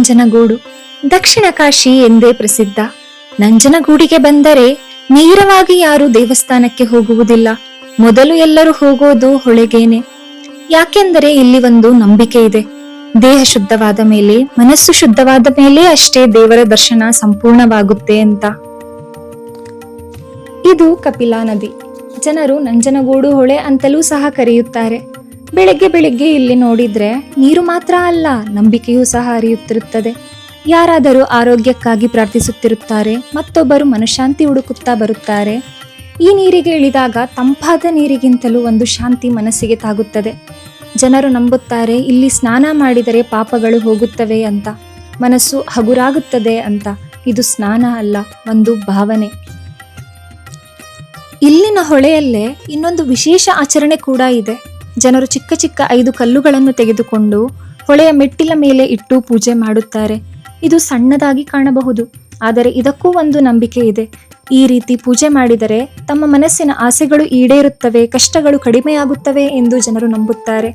ನಂಜನಗೂಡು ದಕ್ಷಿಣ ಕಾಶಿ ಎಂದೇ ಪ್ರಸಿದ್ಧ. ನಂಜನಗೂಡಿಗೆ ಬಂದರೆ ನೇರವಾಗಿ ಯಾರು ದೇವಸ್ಥಾನಕ್ಕೆ ಹೋಗುವುದಿಲ್ಲ. ಮೊದಲು ಎಲ್ಲರೂ ಹೋಗೋದು ಹೊಳೆಗೇನೆ. ಯಾಕೆಂದರೆ ಇಲ್ಲಿ ಒಂದು ನಂಬಿಕೆ ಇದೆ. ದೇಹ ಶುದ್ಧವಾದ ಮೇಲೆ, ಮನಸ್ಸು ಶುದ್ಧವಾದ ಮೇಲೆ ಅಷ್ಟೇ ದೇವರ ದರ್ಶನ ಸಂಪೂರ್ಣವಾಗುತ್ತೆ ಅಂತ. ಇದು ಕಪಿಲಾ ನದಿ. ಜನರು ನಂಜನಗೂಡು ಹೊಳೆ ಅಂತಲೂ ಸಹ ಕರೆಯುತ್ತಾರೆ. ಬೆಳಗ್ಗೆ ಬೆಳಿಗ್ಗೆ ಇಲ್ಲಿ ನೋಡಿದ್ರೆ ನೀರು ಮಾತ್ರ ಅಲ್ಲ, ನಂಬಿಕೆಯೂ ಸಹ ಹರಿಯುತ್ತಿರುತ್ತದೆ. ಯಾರಾದರೂ ಆರೋಗ್ಯಕ್ಕಾಗಿ ಪ್ರಾರ್ಥಿಸುತ್ತಿರುತ್ತಾರೆ, ಮತ್ತೊಬ್ಬರು ಮನಃಶಾಂತಿ ಹುಡುಕುತ್ತಾ ಬರುತ್ತಾರೆ. ಈ ನೀರಿಗೆ ಇಳಿದಾಗ ತಂಪಾದ ನೀರಿಗಿಂತಲೂ ಒಂದು ಶಾಂತಿ ಮನಸ್ಸಿಗೆ ತಾಗುತ್ತದೆ. ಜನರು ನಂಬುತ್ತಾರೆ ಇಲ್ಲಿ ಸ್ನಾನ ಮಾಡಿದರೆ ಪಾಪಗಳು ಹೋಗುತ್ತವೆ ಅಂತ, ಮನಸ್ಸು ಹಗುರಾಗುತ್ತದೆ ಅಂತ. ಇದು ಸ್ನಾನ ಅಲ್ಲ, ಒಂದು ಭಾವನೆ. ಇಲ್ಲಿನ ಹೊಳೆಯಲ್ಲೇ ಇನ್ನೊಂದು ವಿಶೇಷ ಆಚರಣೆ ಕೂಡ ಇದೆ. ಜನರು ಚಿಕ್ಕ ಚಿಕ್ಕ 5 ಕಲ್ಲುಗಳನ್ನು ತೆಗೆದುಕೊಂಡು ಹೊಳೆಯ ಮೆಟ್ಟಿಲ ಮೇಲೆ ಇಟ್ಟು ಪೂಜೆ ಮಾಡುತ್ತಾರೆ. ಇದು ಸಣ್ಣದಾಗಿ ಕಾಣಬಹುದು, ಆದರೆ ಇದಕ್ಕೂ ಒಂದು ನಂಬಿಕೆ ಇದೆ. ಈ ರೀತಿ ಪೂಜೆ ಮಾಡಿದರೆ ತಮ್ಮ ಮನಸ್ಸಿನ ಆಸೆಗಳು ಈಡೇರುತ್ತವೆ, ಕಷ್ಟಗಳು ಕಡಿಮೆಯಾಗುತ್ತವೆ ಎಂದು ಜನರು ನಂಬುತ್ತಾರೆ.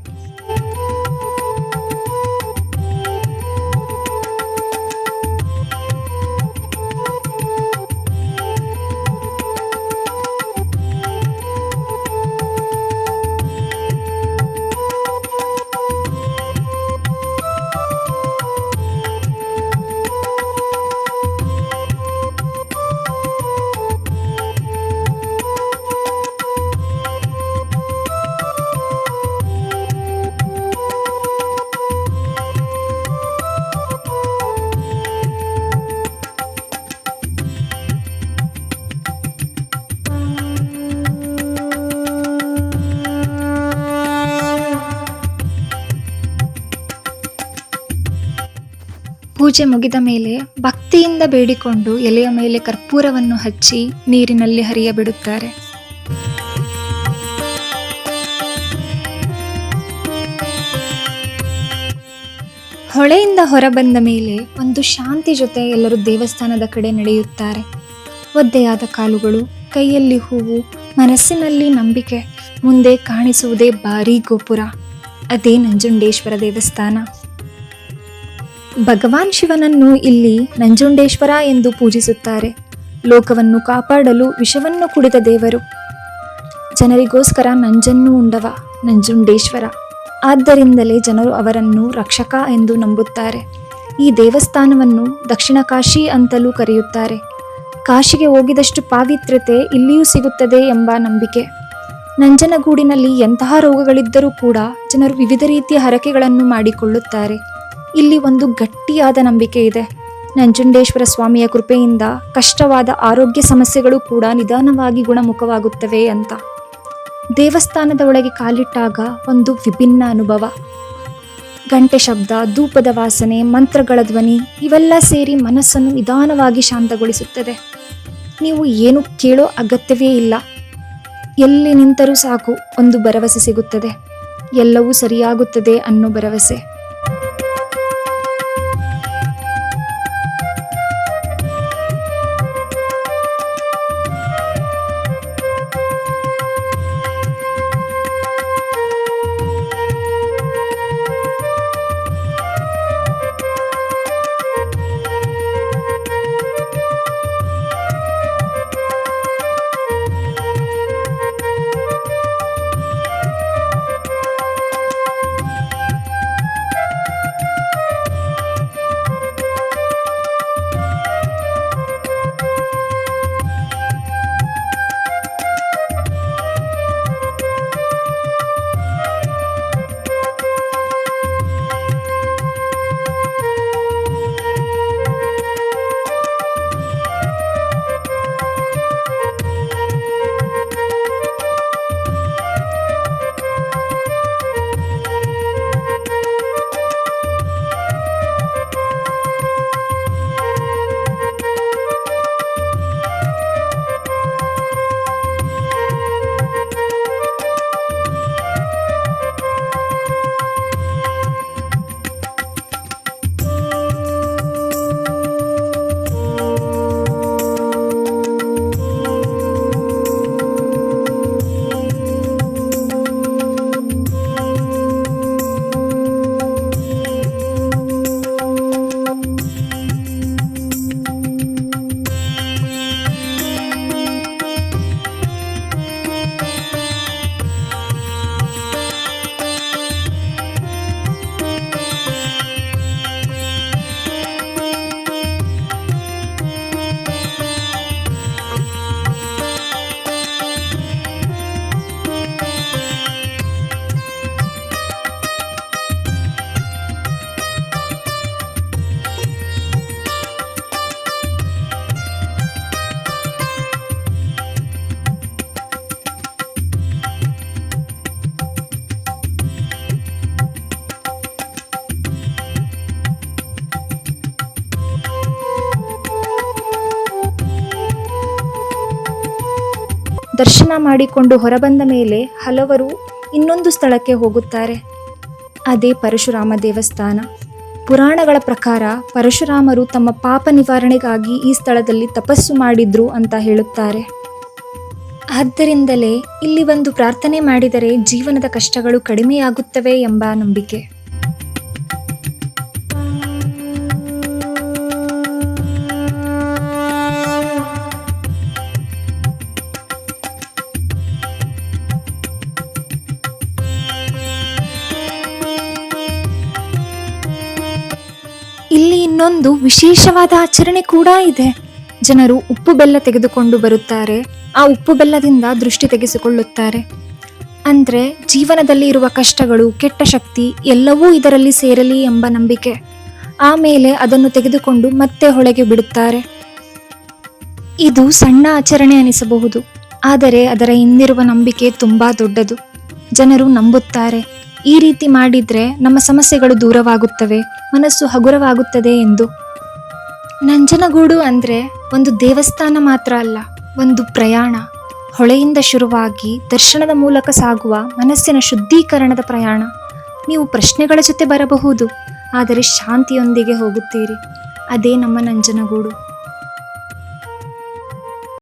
ಪೂಜೆ ಮುಗಿದ ಮೇಲೆ ಭಕ್ತಿಯಿಂದ ಬೇಡಿಕೊಂಡು ಎಲೆಯ ಮೇಲೆ ಕರ್ಪೂರವನ್ನು ಹಚ್ಚಿ ನೀರಿನಲ್ಲಿ ಹರಿಯಬಿಡುತ್ತಾರೆ. ಹೊಳೆಯಿಂದ ಹೊರಬಂದ ಮೇಲೆ ಒಂದು ಶಾಂತಿ ಜೊತೆ ಎಲ್ಲರೂ ದೇವಸ್ಥಾನದ ಕಡೆ ನಡೆಯುತ್ತಾರೆ. ಒದ್ದೆಯಾದ ಕಾಲುಗಳು, ಕೈಯಲ್ಲಿ ಹೂವು, ಮನಸ್ಸಿನಲ್ಲಿ ನಂಬಿಕೆ. ಮುಂದೆ ಕಾಣಿಸುವುದೇ ಭಾರೀ ಗೋಪುರ. ಅದೇ ನಂಜುಂಡೇಶ್ವರ ದೇವಸ್ಥಾನ. ಭಗವಾನ್ ಶಿವನನ್ನು ಇಲ್ಲಿ ನಂಜುಂಡೇಶ್ವರ ಎಂದು ಪೂಜಿಸುತ್ತಾರೆ. ಲೋಕವನ್ನು ಕಾಪಾಡಲು ವಿಷವನ್ನು ಕುಡಿದ ದೇವರು. ಜನರಿಗೋಸ್ಕರ ನಂಜನ್ನು ಉಂಡವ ನಂಜುಂಡೇಶ್ವರ. ಆದ್ದರಿಂದಲೇ ಜನರು ಅವರನ್ನು ರಕ್ಷಕ ಎಂದು ನಂಬುತ್ತಾರೆ. ಈ ದೇವಸ್ಥಾನವನ್ನು ದಕ್ಷಿಣ ಕಾಶಿ ಅಂತಲೂ ಕರೆಯುತ್ತಾರೆ. ಕಾಶಿಗೆ ಹೋಗಿದಷ್ಟು ಪಾವಿತ್ರ್ಯತೆ ಇಲ್ಲಿಯೂ ಸಿಗುತ್ತದೆ ಎಂಬ ನಂಬಿಕೆ. ನಂಜನಗೂಡಿನಲ್ಲಿ ಎಂತಹ ರೋಗಗಳಿದ್ದರೂ ಕೂಡ ಜನರು ವಿವಿಧ ರೀತಿಯ ಹರಕೆಗಳನ್ನು ಮಾಡಿಕೊಳ್ಳುತ್ತಾರೆ. ಇಲ್ಲಿ ಒಂದು ಗಟ್ಟಿಯಾದ ನಂಬಿಕೆ ಇದೆ. ನಂಜುಂಡೇಶ್ವರ ಸ್ವಾಮಿಯ ಕೃಪೆಯಿಂದ ಕಷ್ಟವಾದ ಆರೋಗ್ಯ ಸಮಸ್ಯೆಗಳು ಕೂಡ ನಿಧಾನವಾಗಿ ಗುಣಮುಖವಾಗುತ್ತವೆ ಅಂತ. ದೇವಸ್ಥಾನದ ಒಳಗೆ ಕಾಲಿಟ್ಟಾಗ ಒಂದು ವಿಭಿನ್ನ ಅನುಭವ. ಗಂಟೆ ಶಬ್ದ, ಧೂಪದ ವಾಸನೆ, ಮಂತ್ರಗಳ ಧ್ವನಿ ಇವೆಲ್ಲ ಸೇರಿ ಮನಸ್ಸನ್ನು ನಿಧಾನವಾಗಿ ಶಾಂತಗೊಳಿಸುತ್ತದೆ. ನೀವು ಏನು ಕೇಳೋ ಅಗತ್ಯವೇ ಇಲ್ಲ. ಎಲ್ಲಿ ನಿಂತರೂ ಸಾಕು, ಒಂದು ಭರವಸೆ ಸಿಗುತ್ತದೆ. ಎಲ್ಲವೂ ಸರಿಯಾಗುತ್ತದೆ ಅನ್ನೋ ಭರವಸೆ. ದರ್ಶನ ಮಾಡಿಕೊಂಡು ಹೊರಬಂದ ಮೇಲೆ ಹಲವರು ಇನ್ನೊಂದು ಸ್ಥಳಕ್ಕೆ ಹೋಗುತ್ತಾರೆ. ಅದೇ ಪರಶುರಾಮ ದೇವಸ್ಥಾನ. ಪುರಾಣಗಳ ಪ್ರಕಾರ ಪರಶುರಾಮರು ತಮ್ಮ ಪಾಪ ನಿವಾರಣೆಗಾಗಿ ಈ ಸ್ಥಳದಲ್ಲಿ ತಪಸ್ಸು ಮಾಡಿದ್ರು ಅಂತ ಹೇಳುತ್ತಾರೆ. ಆದ್ದರಿಂದಲೇ ಇಲ್ಲಿ ಒಂದು ಪ್ರಾರ್ಥನೆ ಮಾಡಿದರೆ ಜೀವನದ ಕಷ್ಟಗಳು ಕಡಿಮೆಯಾಗುತ್ತವೆ ಎಂಬ ನಂಬಿಕೆ. ಇಲ್ಲಿ ಇನ್ನೊಂದು ವಿಶೇಷವಾದ ಆಚರಣೆ ಕೂಡ ಇದೆ. ಜನರು ಉಪ್ಪು ಬೆಲ್ಲ ತೆಗೆದುಕೊಂಡು ಬರುತ್ತಾರೆ. ಆ ಉಪ್ಪು ಬೆಲ್ಲದಿಂದ ದೃಷ್ಟಿ ತೆಗೆಸಿಕೊಳ್ಳುತ್ತಾರೆ. ಅಂದ್ರೆ ಜೀವನದಲ್ಲಿ ಇರುವ ಕಷ್ಟಗಳು, ಕೆಟ್ಟ ಶಕ್ತಿ ಎಲ್ಲವೂ ಇದರಲ್ಲಿ ಸೇರಲಿ ಎಂಬ ನಂಬಿಕೆ. ಆಮೇಲೆ ಅದನ್ನು ತೆಗೆದುಕೊಂಡು ಮತ್ತೆ ಹೊಳೆಗೆ ಬಿಡುತ್ತಾರೆ. ಇದು ಸಣ್ಣ ಆಚರಣೆ ಅನಿಸಬಹುದು, ಆದರೆ ಅದರ ಹಿಂದಿರುವ ನಂಬಿಕೆ ತುಂಬಾ ದೊಡ್ಡದು. ಜನರು ನಂಬುತ್ತಾರೆ, ಈ ರೀತಿ ಮಾಡಿದ್ರೆ ನಮ್ಮ ಸಮಸ್ಯೆಗಳು ದೂರವಾಗುತ್ತವೆ, ಮನಸ್ಸು ಹಗುರವಾಗುತ್ತದೆ ಎಂದು. ನಂಜನಗೂಡು ಅಂದ್ರೆ ಒಂದು ದೇವಸ್ಥಾನ ಮಾತ್ರ ಅಲ್ಲ, ಒಂದು ಪ್ರಯಾಣ. ಹೊಳೆಯಿಂದ ಶುರುವಾಗಿ ದರ್ಶನದ ಮೂಲಕ ಸಾಗುವ ಮನಸ್ಸಿನ ಶುದ್ಧೀಕರಣದ ಪ್ರಯಾಣ. ನೀವು ಪ್ರಶ್ನೆಗಳ ಜೊತೆ ಬರಬಹುದು, ಆದರೆ ಶಾಂತಿಯೊಂದಿಗೆ ಹೋಗುತ್ತೀರಿ. ಅದೇ ನಮ್ಮ ನಂಜನಗೂಡು.